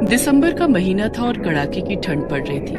दिसंबर का महीना था और कड़ाके की ठंड पड़ रही थी,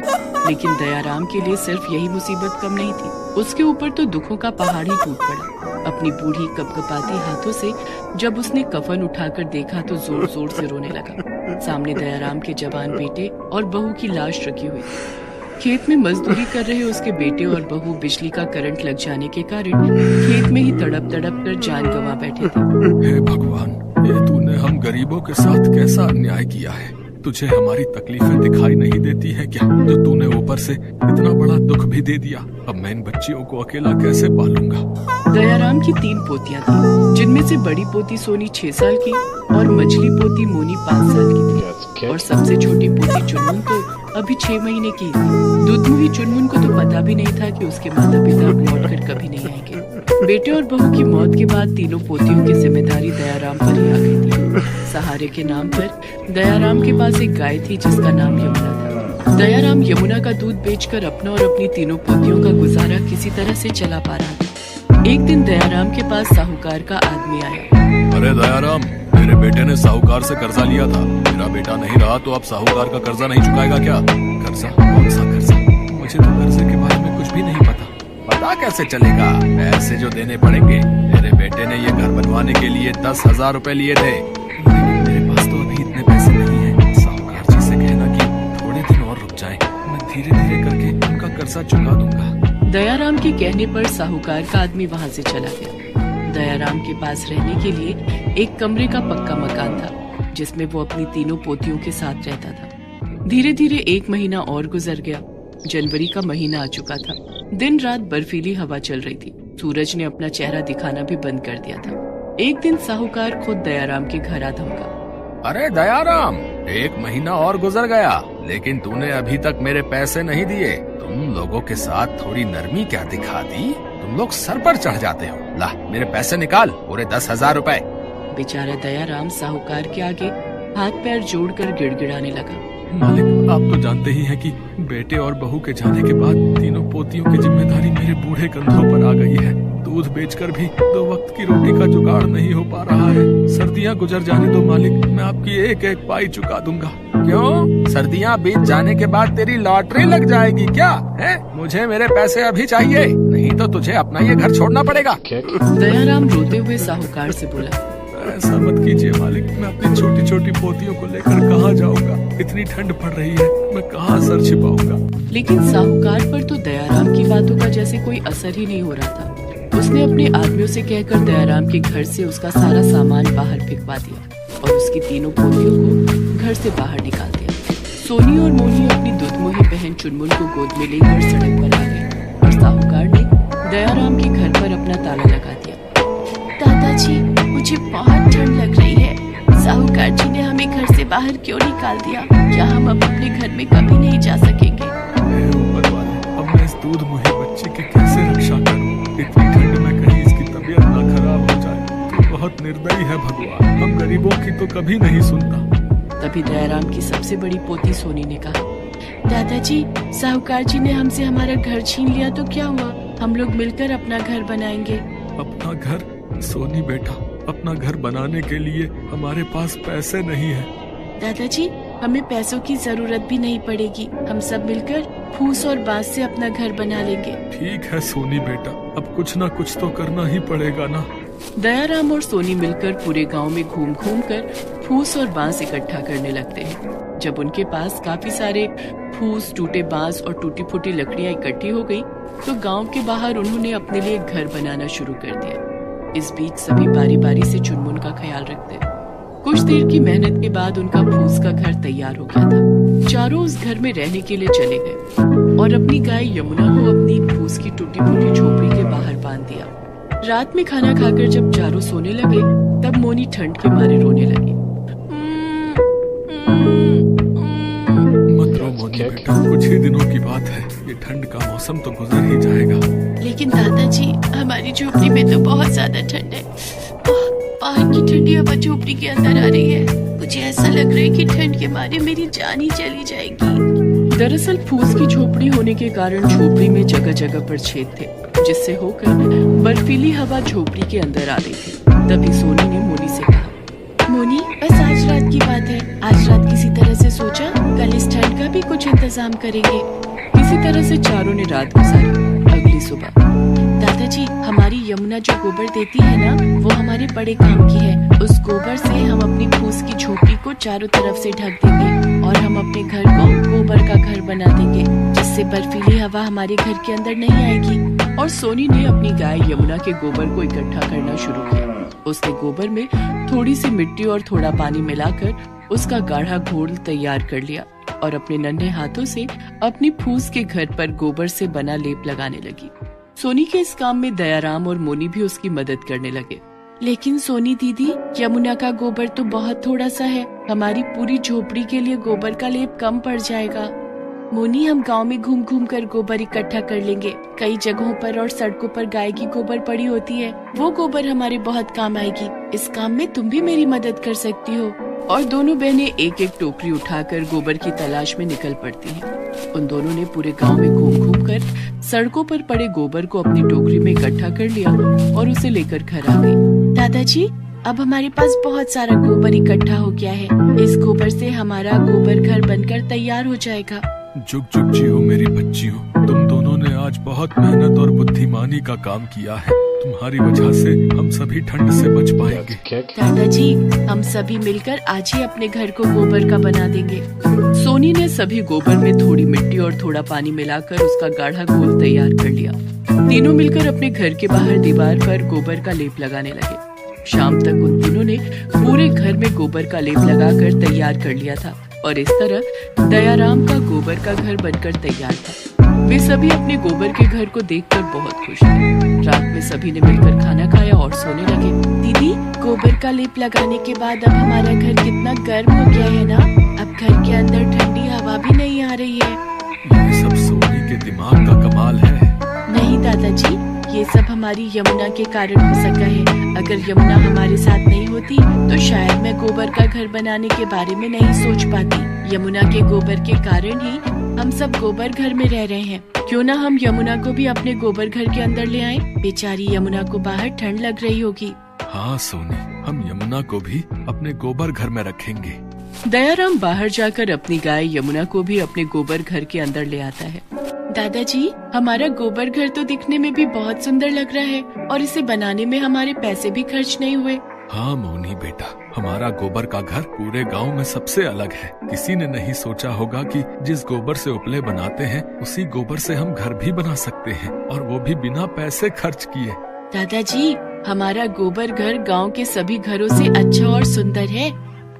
लेकिन दयाराम के लिए सिर्फ यही मुसीबत कम नहीं थी। उसके ऊपर तो दुखों का पहाड़ ही टूट पड़ा। अपनी बूढ़ी कपकपाती हाथों से जब उसने कफन उठाकर देखा तो जोर जोर से रोने लगा। सामने दयाराम के जवान बेटे और बहू की लाश रखी हुई थी। खेत में मजदूरी कर रहे उसके बेटे और बहू बिजली का करंट लग जाने के कारण खेत में ही तड़प तड़प कर जान गंवा बैठे थे। हे भगवान, ये तूने हम गरीबों के साथ कैसा अन्याय किया है। तुझे हमारी तकलीफें दिखाई नहीं देती है क्या, जो तूने ऊपर से इतना बड़ा दुख भी दे दिया। अब मैं इन बच्चियों को अकेला कैसे पालूंगा। दयाराम की 3 पोतियां थी, जिनमें से बड़ी पोती सोनी 6 साल की और मझली पोती मोनी 5 साल की थी और सबसे छोटी पोती चुनमुन तो अभी 6 महीने की थी। दूधमुही चुनमुन को तो पता भी नहीं था कि उसके माता पिता लौट कर कभी नहीं आएंगे। बेटे और बहू की मौत के बाद तीनों पोतियों की जिम्मेदारी दयाराम पर ही आ गई थी। सहारे के नाम पर दयाराम के पास एक गाय थी जिसका नाम यमुना था। दयाराम यमुना का दूध बेचकर अपना और अपनी तीनों पोतियों का गुजारा किसी तरह से चला पा रहा था। एक दिन दयाराम के पास साहूकार का आदमी आया। अरे दयाराम, मेरे बेटे ने साहूकार से कर्जा लिया था। मेरा बेटा नहीं रहा तो अब साहूकार का कर्जा नहीं चुकाएगा क्या? कर्जा? कौन सा कर्जा? मुझे तो कर्जे के बारे में कुछ भी नहीं पता। पता कैसे चलेगा? पैसे जो देने पड़ेंगे। मेरे बेटे ने ये घर बनवाने के लिए 10,000 रुपए लिए थे। मेरे पास तो अभी इतने पैसे नहीं है। साहूकार जी से कहना कि थोड़े दिन और रुक जाए, मैं धीरे धीरे करके उनका कर्जा चुका दूंगा। दयाराम के कहने पर साहूकार का आदमी वहाँ से चला गया। दयाराम के पास रहने के लिए एक कमरे का पक्का मकान था, जिसमें वो अपनी तीनों पोतियों के साथ रहता था। धीरे धीरे 1 महीना और गुजर गया। जनवरी का महीना आ चुका था। दिन रात बर्फीली हवा चल रही थी। सूरज ने अपना चेहरा दिखाना भी बंद कर दिया था। एक दिन साहूकार खुद दयाराम के घर आ धमका। अरे दयाराम, 1 महीना और गुजर गया, लेकिन तूने अभी तक मेरे पैसे नहीं दिए। तुम लोगों के साथ थोड़ी नरमी क्या दिखा दी? तुम लोग सर पर चढ़ जाते हो। ला, मेरे पैसे निकाल, पूरे 10,000 रुपए। बेचारा दयाराम साहूकार के आगे हाथ पैर जोड़कर गिड़गिड़ाने लगा। मालिक, आप तो जानते ही हैं कि बेटे और बहू के जाने के बाद तीनों पोतियों की जिम्मेदारी मेरे बूढ़े कंधों पर आ गई है। दूध बेचकर भी 2 वक्त की रोटी का जुगाड़ नहीं हो पा रहा है। सर्दियाँ गुजर जाने दो मालिक, मैं आपकी एक एक पाई चुका दूंगा। क्यों? सर्दियाँ बीत जाने के बाद तेरी लॉटरी लग जाएगी क्या? है? मुझे मेरे पैसे अभी चाहिए, नहीं तो तुझे अपना ये घर छोड़ना पड़ेगा। दयाराम रोते हुए साहूकार से बोला, ऐसा मत कीजिए मालिक, मैं अपनी छोटी छोटी पोतियों को लेकर कहाँ जाऊँगा? इतनी ठंड पड़ रही है, मैं कहाँ सर छिपाऊंगा? लेकिन साहूकार पर तो दयाराम की बातों का जैसे कोई असर ही नहीं हो रहा था। उसने अपने आदमियों से कहकर दयाराम के घर से उसका सारा सामान बाहर फेंकवा दिया और उसकी तीनों पोतियों को घर से बाहर निकाल दिया। सोनी और मोनी अपनी दुधमुही बहन चुनमुन को गोद में लेकर सड़क पर आ गए और साहूकार ने दयाराम के घर पर अपना ताला लगा दिया। दादाजी, मुझे बहुत ठंड लग रही है। साहूकार जी ने हमें घर से बाहर क्यों निकाल दिया? क्या हम अब अपने घर में कभी नहीं जा सकेंगे? ऊपर वाले, अब मैं इस दूध मुही बच्ची की कैसे रक्षा करूं? इतनी ठंड में कहीं इसकी तबीयत ना खराब हो जाए। तू बहुत निर्दयी है भगवान, हम गरीबों की तो कभी नहीं सुनता। तभी दयाराम की सबसे बड़ी पोती सोनी ने कहा, दादाजी, साहूकार जी ने हमसे हमारा घर छीन लिया तो क्या हुआ? हम लोग मिलकर अपना घर बनाएंगे। अपना घर? सोनी बेटा, अपना घर बनाने के लिए हमारे पास पैसे नहीं है। दादाजी, हमें पैसों की जरूरत भी नहीं पड़ेगी। हम सब मिलकर फूस और बांस से अपना घर बना लेंगे। ठीक है सोनी बेटा, अब कुछ ना कुछ तो करना ही पड़ेगा ना। दयाराम और सोनी मिलकर पूरे गांव में घूम घूम कर फूस और बांस इकट्ठा करने लगते हैं। जब उनके पास काफी सारे फूस, टूटे बांस और टूटी फूटी लकड़ियां इकट्ठी हो गई, तो गांव के बाहर उन्होंने अपने लिए घर बनाना शुरू कर दिया। इस बीच सभी बारी बारी से चुनमुन का ख्याल रखते। कुछ देर की मेहनत के बाद उनका फूस का घर तैयार हो गया था। चारों उस घर में रहने के लिए चले गए और अपनी गाय यमुना को अपनी फूस की टूटी फूटी झोपड़ी के बाहर बांध दिया। रात में खाना खाकर जब चारों सोने लगे, तब मोनी ठंड के मारे रोने लगी। मत रो मोनी बेटा, कुछ ही दिनों की बात है। ये ठंड का मौसम तो गुजर ही जाएगा। लेकिन दादाजी, हमारी झोपड़ी में तो बहुत ज्यादा ठंड है। बाहर की ठंडी हवा झोपड़ी के अंदर आ रही है। मुझे ऐसा लग रहा है कि ठंड के मारे मेरी जान ही चली जाएगी। दरअसल फूस की झोपड़ी होने के कारण झोपड़ी में जगह जगह पर छेद थे, जिससे होकर बर्फीली हवा झोपड़ी के अंदर आ रही थी। तभी सोनी ने मोनी से कहा, मोनी, बस आज रात की बात है, आज रात किसी तरह से सो इंतजाम करेंगे। इसी तरह से चारों ने रात गुजारी। अगली सुबह, दादाजी, हमारी यमुना जो गोबर देती है ना, वो हमारे बड़े काम की है। उस गोबर से हम अपनी फूस की झोपड़ी को चारों तरफ से ढक देंगे और हम अपने घर को गोबर का घर बना देंगे, जिससे बर्फीली हवा हमारे घर के अंदर नहीं आएगी। और सोनी ने अपनी गाय यमुना के गोबर को इकट्ठा करना शुरू किया। उसने गोबर में थोड़ी सी मिट्टी और थोड़ा पानी मिलाकर उसका गाढ़ा घोल तैयार कर लिया और अपने नन्हे हाथों से अपनी फूस के घर पर गोबर से बना लेप लगाने लगी। सोनी के इस काम में दयाराम और मोनी भी उसकी मदद करने लगे। लेकिन सोनी दीदी, यमुना का गोबर तो बहुत थोड़ा सा है, हमारी पूरी झोपड़ी के लिए गोबर का लेप कम पड़ जाएगा। मोनी, हम गांव में घूम घूम कर गोबर इकट्ठा कर लेंगे। कई जगहों पर और सड़कों पर गाय की गोबर पड़ी होती है, वो गोबर हमारे बहुत काम आएगी। इस काम में तुम भी मेरी मदद कर सकती हो। और दोनों बहनें एक एक टोकरी उठाकर गोबर की तलाश में निकल पड़ती हैं। उन दोनों ने पूरे गांव में घूम घूम कर सड़कों पर पड़े गोबर को अपनी टोकरी में इकट्ठा कर लिया और उसे लेकर घर आ गई। दादाजी, अब हमारे पास बहुत सारा गोबर इकट्ठा हो गया है। इस गोबर से हमारा गोबर घर बनकर तैयार हो जाएगा। जुग जुग जियो मेरी बच्चियों, तुम दोनों ने आज बहुत मेहनत और बुद्धिमानी का काम किया है। तुम्हारी वजह से हम सभी ठंड से बच पाएंगे। दादाजी, हम सभी मिलकर आज ही अपने घर को गोबर का बना देंगे। सोनी ने सभी गोबर में थोड़ी मिट्टी और थोड़ा पानी मिलाकर उसका गाढ़ा घोल तैयार कर लिया। तीनों मिलकर अपने घर के बाहर दीवार पर गोबर का लेप लगाने लगे। शाम तक उन तीनों ने पूरे घर में गोबर का लेप लगाकर तैयार कर लिया था और इस तरह दयाराम का गोबर का घर बनकर तैयार था। वे सभी अपने गोबर के घर को देखकर बहुत खुश थे। रात में सभी ने मिलकर खाना खाया और सोने लगे। दीदी, गोबर का लेप लगाने के बाद अब हमारा घर कितना गर्म हो गया है ना। अब घर के अंदर ठंडी हवा भी नहीं आ रही है। ये सब सोनी के दिमाग का कमाल है। नहीं दादाजी, ये सब हमारी यमुना के कारण हो सका है। अगर यमुना हमारे साथ नहीं होती तो शायद मैं गोबर का घर बनाने के बारे में नहीं सोच पाती। यमुना के गोबर के कारण ही हम सब गोबर घर में रह रहे हैं। क्यों ना हम यमुना को भी अपने गोबर घर के अंदर ले आएं? बेचारी यमुना को बाहर ठंड लग रही होगी। हाँ सोनी, हम यमुना को भी अपने गोबर घर में रखेंगे। दयाराम बाहर जाकर अपनी गाय यमुना को भी अपने गोबर घर के अंदर ले आता है। दादाजी, हमारा गोबर घर तो दिखने में भी बहुत सुंदर लग रहा है और इसे बनाने में हमारे पैसे भी खर्च नहीं हुए। हाँ मोनी बेटा, हमारा गोबर का घर पूरे गांव में सबसे अलग है। किसी ने नहीं सोचा होगा कि जिस गोबर से उपले बनाते हैं उसी गोबर से हम घर भी बना सकते हैं, और वो भी बिना पैसे खर्च किए। दादाजी, हमारा गोबर घर गांव के सभी घरों से अच्छा और सुंदर है।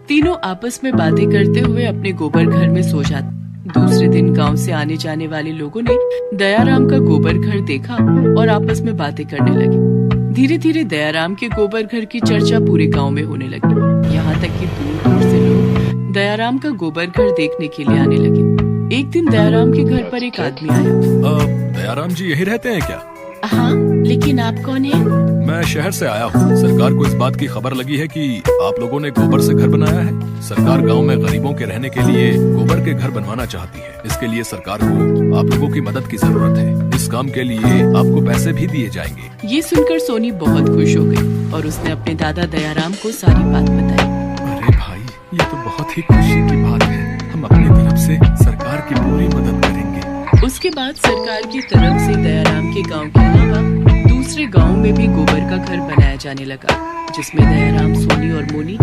तीनों आपस में बातें करते हुए अपने गोबर घर में सो जाते। दूसरे दिन गांव से आने जाने वाले लोगों ने दयाराम का गोबर घर देखा और आपस में बातें करने लगे। धीरे धीरे दयाराम के गोबर घर की चर्चा पूरे गांव में होने लगी। यहाँ तक कि दूर दूर से लोग दयाराम का गोबर घर देखने के लिए आने लगे। एक दिन दयाराम के घर पर एक आदमी आया। दयाराम जी यही रहते हैं क्या? हाँ, लेकिन आप कौन हैं? मैं शहर से आया हूँ। सरकार को इस बात की खबर लगी है कि आप लोगों ने गोबर से घर बनाया है। सरकार गांव में गरीबों के रहने के लिए गोबर के घर बनवाना चाहती है। इसके लिए सरकार को आप लोगों की मदद की जरूरत है। इस काम के लिए आपको पैसे भी दिए जाएंगे। ये सुनकर सोनी बहुत खुश हो गई और उसने अपने दादा दयाराम को सारी बात बताई। अरे भाई, ये तो बहुत ही खुशी की बात है। हम अपनी तरफ से सरकार की पूरी मदद करेंगे। उसके बाद सरकार की तरफ से दयाराम के गांव के अलावा दूसरे गांव में भी गोबर का घर बनाया जाने लगा, जिसमें दयाराम, सोनी और मोनी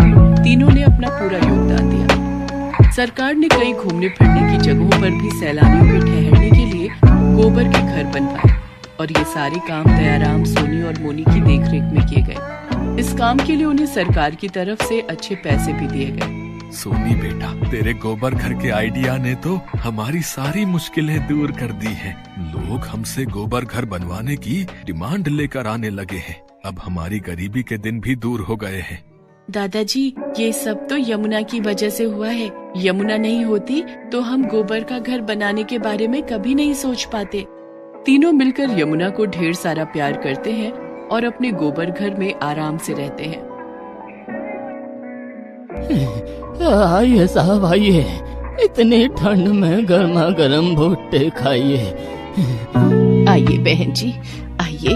तीनों ने अपना पूरा योगदान दिया। सरकार ने कई घूमने फिरने की जगहों पर भी सैलानियों के ठहरने के लिए गोबर के घर बनवाए और ये सारे काम दयाराम, सोनी और मोनी की देखरेख में किए गए। इस काम के लिए उन्हें सरकार की तरफ से अच्छे पैसे भी दिए गए। सोनी बेटा, तेरे गोबर घर के आइडिया ने तो हमारी सारी मुश्किलें दूर कर दी हैं। लोग हमसे गोबर घर बनवाने की डिमांड लेकर आने लगे हैं। अब हमारी गरीबी के दिन भी दूर हो गए हैं। दादाजी, ये सब तो यमुना की वजह से हुआ है। यमुना नहीं होती तो हम गोबर का घर बनाने के बारे में कभी नहीं सोच पाते। तीनों मिलकर यमुना को ढेर सारा प्यार करते हैं और अपने गोबर घर में आराम से रहते हैं। आइए साहब, आइए। इतनी ठंड में गर्मा गर्म भुट्टे खाइए। आइए बहन जी, आइए।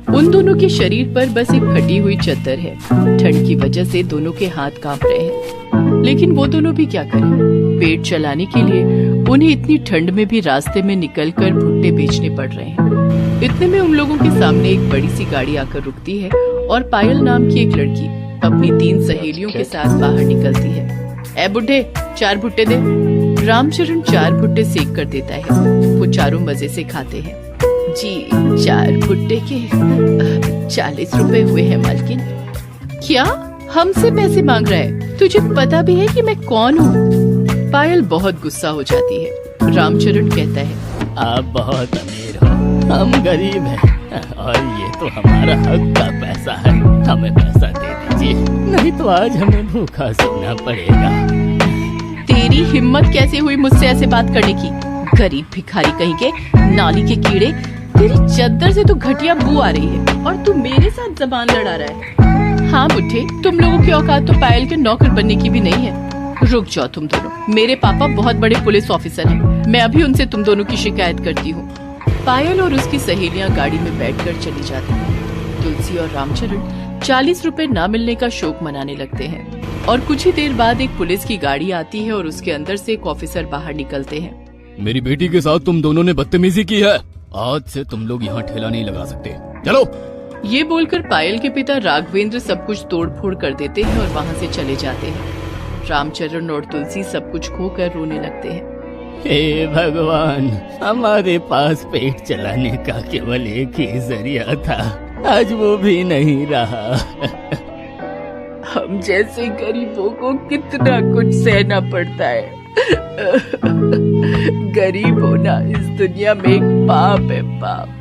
उन दोनों के शरीर पर बस एक फटी हुई चद्दर है। ठंड की वजह से दोनों के हाथ कांप रहे हैं, लेकिन वो दोनों भी क्या करें। पेट चलाने के लिए उन्हें इतनी ठंड में भी रास्ते में निकलकर भुट्टे बेचने पड़ रहे हैं। इतने में उन लोगों के सामने एक बड़ी सी गाड़ी आकर रुकती है और पायल नाम की एक लड़की अपनी 3 सहेलियों के साथ बाहर निकलती है। ए बुड्ढे, 4 भुट्टे दे। रामचरण 4 भुट्टे सेक कर देता है। वो चारों मजे से खाते हैं। जी, 4 भुट्टे के 40 रुपए हुए हैं मालकिन। क्या हमसे पैसे मांग रहा है? तुझे पता भी है कि मैं कौन हूँ? पायल बहुत गुस्सा हो जाती है। रामचरण कहता है, आप बहुत अमीर हो, हम गरीब हैं और ये तो हमारा हक का पैसा है। हमें पैसा दे दीजिए, नहीं तो आज हमें भूखा सोना पड़ेगा। तेरी हिम्मत कैसे हुई मुझसे ऐसे बात करने की? गरीब भिखारी कहीं के, नाली के कीड़े। तेरी चद्दर से तो घटिया बू आ रही है और तू मेरे साथ जबान लड़ा रहा है। हाँ बुड्ढे, तुम लोगों की औकात तो पायल के नौकर बनने की भी नहीं है। रुक जाओ तुम दोनों, मेरे पापा बहुत बड़े पुलिस ऑफिसर हैं। मैं अभी उनसे तुम दोनों की शिकायत करती हूँ। पायल और उसकी सहेलियां गाड़ी में बैठकर चली जाती हैं। तुलसी और रामचरण 40 रुपए न मिलने का शोक मनाने लगते हैं और कुछ ही देर बाद एक पुलिस की गाड़ी आती है और उसके अंदर से एक ऑफिसर बाहर निकलते हैं। मेरी बेटी के साथ तुम दोनों ने बदतमीजी की है। आज से तुम लोग यहाँ ठेला नहीं लगा सकते। चलो। ये बोलकर पायल के पिता राघवेंद्र सब कुछ तोड़ फोड़ कर देते हैं और वहाँ से चले जाते हैं। रामचरण और तुलसी सब कुछ खोकर रोने लगते हैं। हे भगवान, हमारे पास पेट चलाने का केवल एक ही जरिया था, आज वो भी नहीं रहा। हम जैसे गरीबों को कितना कुछ सहना पड़ता है। गरीब होना इस दुनिया में एक पाप है, पाप।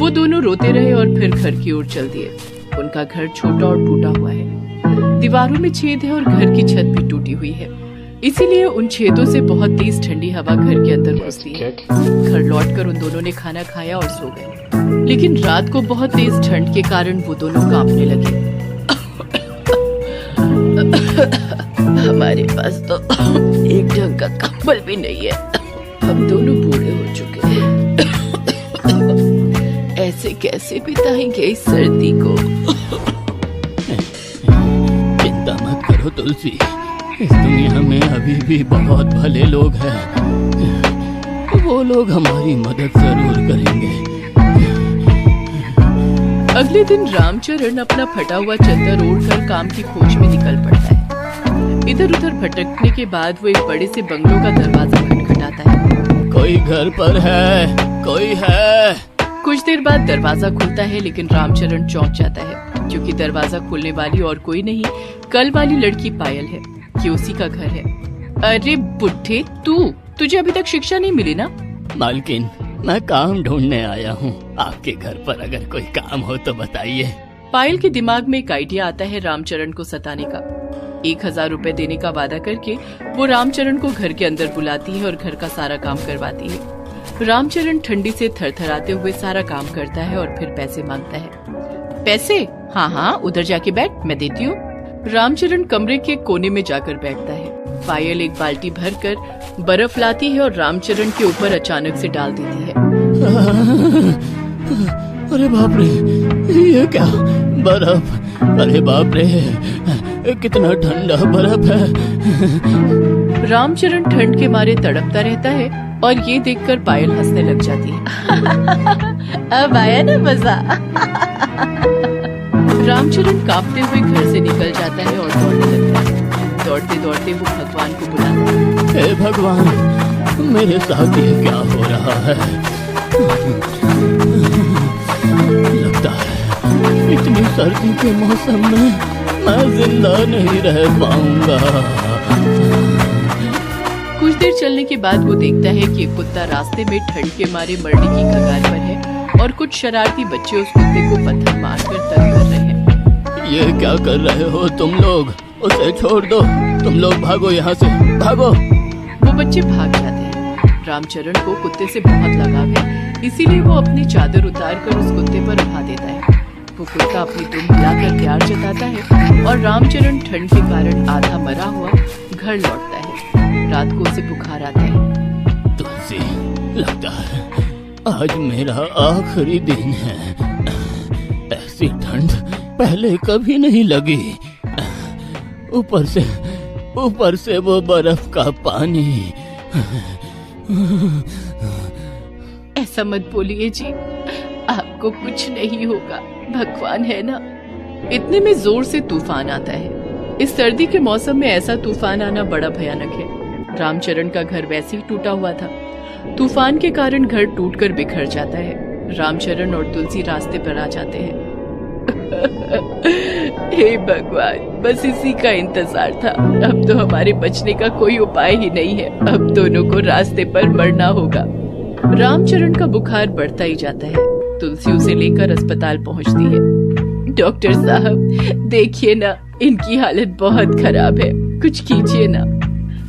वो दोनों रोते रहे और फिर घर की ओर चल दिए। उनका घर छोटा और टूटा हुआ है, दीवारों में छेद है और घर की छत भी टूटी हुई है, इसीलिए उन छेदों से बहुत तेज ठंडी हवा घर के अंदर घुसती है। घर लौटकर उन दोनों ने खाना खाया और सो गए, लेकिन रात को बहुत तेज ठंड के कारण वो दोनों कांपने लगे। हमारे पास तो एक ढंग का कंबल भी नहीं है, हम दोनों बूढ़े हो चुके हैं। ऐसे कैसे बिताएंगे इस सर्दी को? चिंता मत करो तुलसी, इस दुनिया में अभी भी बहुत भले लोग हैं, वो लोग हमारी मदद जरूर करेंगे। अगले दिन रामचरण अपना फटा हुआ चद्दर ओढ़कर काम की खोज में निकल पड़ता है। इधर उधर भटकने के बाद वो एक बड़े से बंगलों का दरवाजा खटखटाता है। कोई घर पर है? कोई है? कुछ देर बाद दरवाजा खुलता है, लेकिन रामचरण चौंक जाता है क्योंकि दरवाजा खोलने वाली और कोई नहीं, कल वाली लड़की पायल है। ये उसी का घर है। अरे बुड्ढे, तुझे अभी तक शिक्षा नहीं मिली ना? मालकिन, मैं काम ढूंढने आया हूँ, आपके घर पर अगर कोई काम हो तो बताइए। पायल के दिमाग में एक आइडिया आता है रामचरण को सताने का। 1000 रुपए देने का वादा करके वो रामचरण को घर के अंदर बुलाती है और घर का सारा काम करवाती है। रामचरण ठंडी से थरथराते हुए सारा काम करता है और फिर पैसे मांगता है। पैसे? हाँ, उधर जाके बैठ, मैं देती हूँ। रामचरण कमरे के कोने में जाकर बैठता है। पायल एक बाल्टी भरकर बर्फ लाती है और रामचरण के ऊपर अचानक से डाल देती है। अरे बाप रे, ये क्या? बर्फ! अरे बाप रे, कितना ठंडा बर्फ है। रामचरण ठंड के मारे तड़पता रहता है और ये देखकर पायल हंसने लग जाती है। अब आया ना मजा। रामचरण कांपते हुए घर से निकल जाता है और दौड़ने लगता है। दौड़ते दौड़ते वो भगवान को बुलाता है। हे भगवान, मेरे साथ ये क्या हो रहा है? लगता है इतनी सर्दी के मौसम में मैं जिंदा नहीं रह पाऊंगा। कुछ देर चलने के बाद वो देखता है कि एक कुत्ता रास्ते में ठंड के मारे मरने की कगार पर है और कुछ शरारती बच्चे उस कुत्ते को पत्थर मारकर तंग कर रहे हैं। ये क्या कर रहे हो तुम लोग? उसे छोड़ दो, तुम लोग भागो यहाँ से, भागो। वो बच्चे भाग जाते हैं। रामचरण को कुत्ते से बहुत लगाव है, इसीलिए वो अपनी चादर उतार कर उस कुत्ते पर उठा देता है। वो कुत्ता अपनी दुम हिलाकर प्यार जताता है और रामचरण ठंड के कारण आधा मरा हुआ घर लौटता है। रात को उसे बुखार आता है। तुलसी, लगता है आज मेरा आखिरी दिन है। ऐसी ठंड पहले कभी नहीं लगी। ऊपर से ऊपर से वो बर्फ का पानी। ऐसा मत बोलिए जी, आपको कुछ नहीं होगा, भगवान है ना। इतने में जोर से तूफान आता है। इस सर्दी के मौसम में ऐसा तूफान आना बड़ा भयानक है। रामचरण का घर वैसे ही टूटा हुआ था। तूफान के कारण घर टूटकर बिखर जाता है। रामचरण और तुलसी रास्ते पर आ जाते हैं। हे भगवान, बस इसी का इंतजार था। अब तो हमारे बचने का कोई उपाय ही नहीं है। अब दोनों को रास्ते पर मरना होगा। रामचरण का बुखार बढ़ता ही जाता है। तुलसी उसे लेकर अस्पताल पहुंचती है। डॉक्टर साहब, देखिए ना, इनकी हालत बहुत खराब है, कुछ कीजिए ना।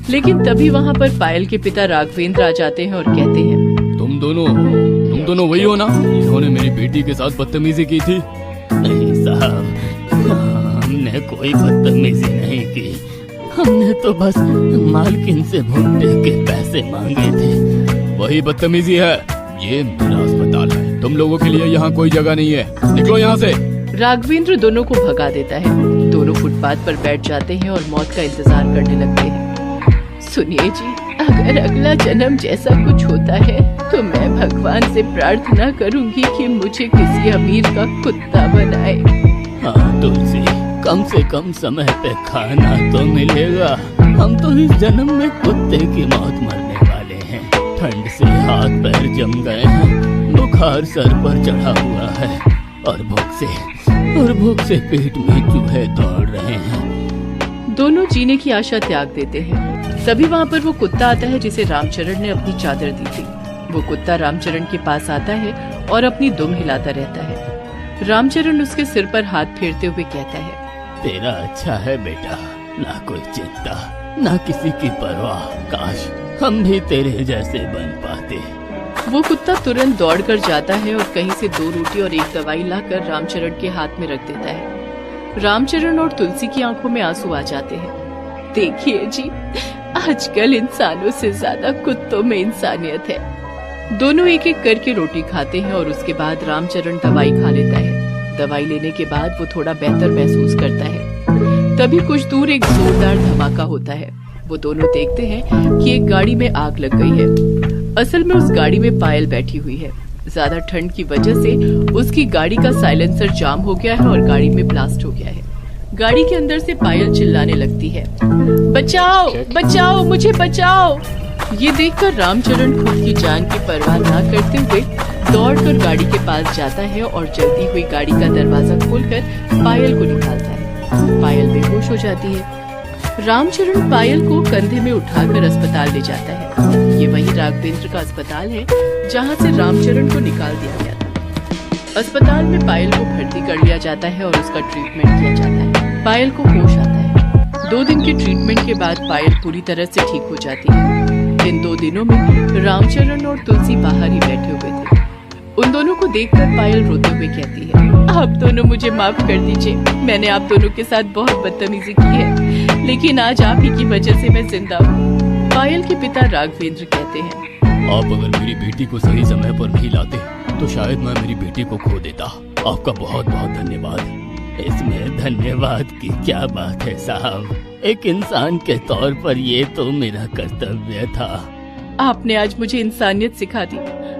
लेकिन तभी वहाँ पर पायल के पिता राघवेंद्र आ जाते हैं और कहते हैं, तुम दोनों वही हो ना जिन्होंने मेरी बेटी के साथ बदतमीजी की थी? नहीं साहब, हमने कोई बदतमीजी नहीं की। हमने तो बस मालकिन से भुट्टे के पैसे मांगे थे। वही बदतमीजी है। ये मेरा अस्पताल है, तुम लोगों के लिए यहाँ कोई जगह नहीं है, निकलो यहाँ से। राघवेंद्र दोनों को भगा देता है। दोनों फुटपाथ पर बैठ जाते हैं और मौत का इंतजार करने लगते हैं। सुनिए जी, अगर अगला जन्म जैसा कुछ होता है तो मैं भगवान से प्रार्थना करूंगी कि मुझे किसी अमीर का कुत्ता बनाए। हाँ तुलसी, कम से कम समय पे खाना तो मिलेगा। हम तो इस जन्म में कुत्ते की मौत मरने वाले हैं। ठंड से हाथ पैर जम गए हैं, बुखार सर पर चढ़ा हुआ है और भूख से पेट में चूहे दौड़ रहे हैं। दोनों जीने की आशा त्याग देते हैं। तभी वहाँ पर वो कुत्ता आता है जिसे रामचरण ने अपनी चादर दी थी। वो कुत्ता रामचरण के पास आता है और अपनी दुम हिलाता रहता है। रामचरण उसके सिर पर हाथ फेरते हुए कहता है, तेरा अच्छा है बेटा, ना कोई चिंता, ना किसी की परवाह। काश हम भी तेरे जैसे बन पाते। वो कुत्ता तुरंत दौड़कर जाता है और कहीं से 2 रोटी और 1 दवाई लाकर रामचरण के हाथ में रख देता है। रामचरण और तुलसी की आंखों में आंसू आ जाते हैं। देखिए जी, आजकल इंसानों से ज्यादा कुत्तों में इंसानियत है। दोनों एक एक करके रोटी खाते हैं और उसके बाद रामचरण दवाई खा लेता है। दवाई लेने के बाद वो थोड़ा बेहतर महसूस करता है। तभी कुछ दूर एक जोरदार धमाका होता है। वो दोनों देखते हैं कि एक गाड़ी में आग लग गई है। असल में उस गाड़ी में पायल बैठी हुई है। ज्यादा ठंड की वजह से उसकी गाड़ी का साइलेंसर जाम हो गया है और गाड़ी में ब्लास्ट हो गया है। गाड़ी के अंदर से पायल चिल्लाने लगती है, बचाओ बचाओ, मुझे बचाओ। ये देखकर रामचरण खुद की जान की परवाह ना करते हुए दौड़कर गाड़ी के पास जाता है और जलती हुई गाड़ी का दरवाजा खोलकर पायल को निकालता है। पायल बेहोश हो जाती है। रामचरण पायल को कंधे में उठाकर अस्पताल ले जाता है। ये वही राघवेंद्र का अस्पताल है जहाँ से रामचरण को निकाल दिया गया था। अस्पताल में पायल को भर्ती कर लिया जाता है और उसका ट्रीटमेंट किया जाता है। पायल को होश आता है। 2 दिन के ट्रीटमेंट के बाद पायल पूरी तरह से ठीक हो जाती है। इन 2 दिनों में रामचरण और तुलसी बाहर ही बैठे हुए थे। उन दोनों को देखकर पायल रोते हुए कहती है, आप दोनों मुझे माफ कर दीजिए। मैंने आप दोनों के साथ बहुत बदतमीजी की है, लेकिन आज आप ही की वजह से मैं जिंदा हूँ। पायल के पिता राघवेंद्र कहते हैं, आप अगर मेरी बेटी को सही समय पर नहीं लाते तो शायद मैं मेरी बेटी को खो देता। आपका बहुत बहुत धन्यवाद। इसमें धन्यवाद की क्या बात है साहब, एक इंसान के तौर पर ये तो मेरा कर्तव्य था। आपने आज मुझे इंसानियत सिखा दी।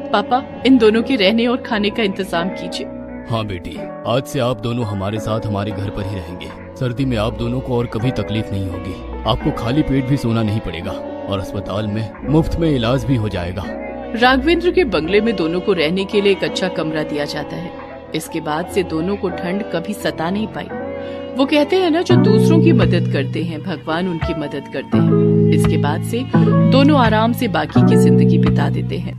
पापा, इन दोनों के रहने और खाने का इंतजाम कीजिए। हाँ बेटी, आज से आप दोनों हमारे साथ हमारे घर पर ही रहेंगे। सर्दी में आप दोनों को और कभी तकलीफ नहीं होगी। आपको खाली पेट भी सोना नहीं पड़ेगा और अस्पताल में मुफ्त में इलाज भी हो जाएगा। राघवेंद्र के बंगले में दोनों को रहने के लिए एक अच्छा कमरा दिया जाता है। इसके बाद से दोनों को ठंड कभी सता नहीं पाई। वो कहते हैं ना, जो दूसरों की मदद करते हैं भगवान उनकी मदद करते हैं। इसके बाद से दोनों आराम से बाकी की जिंदगी बिता देते हैं।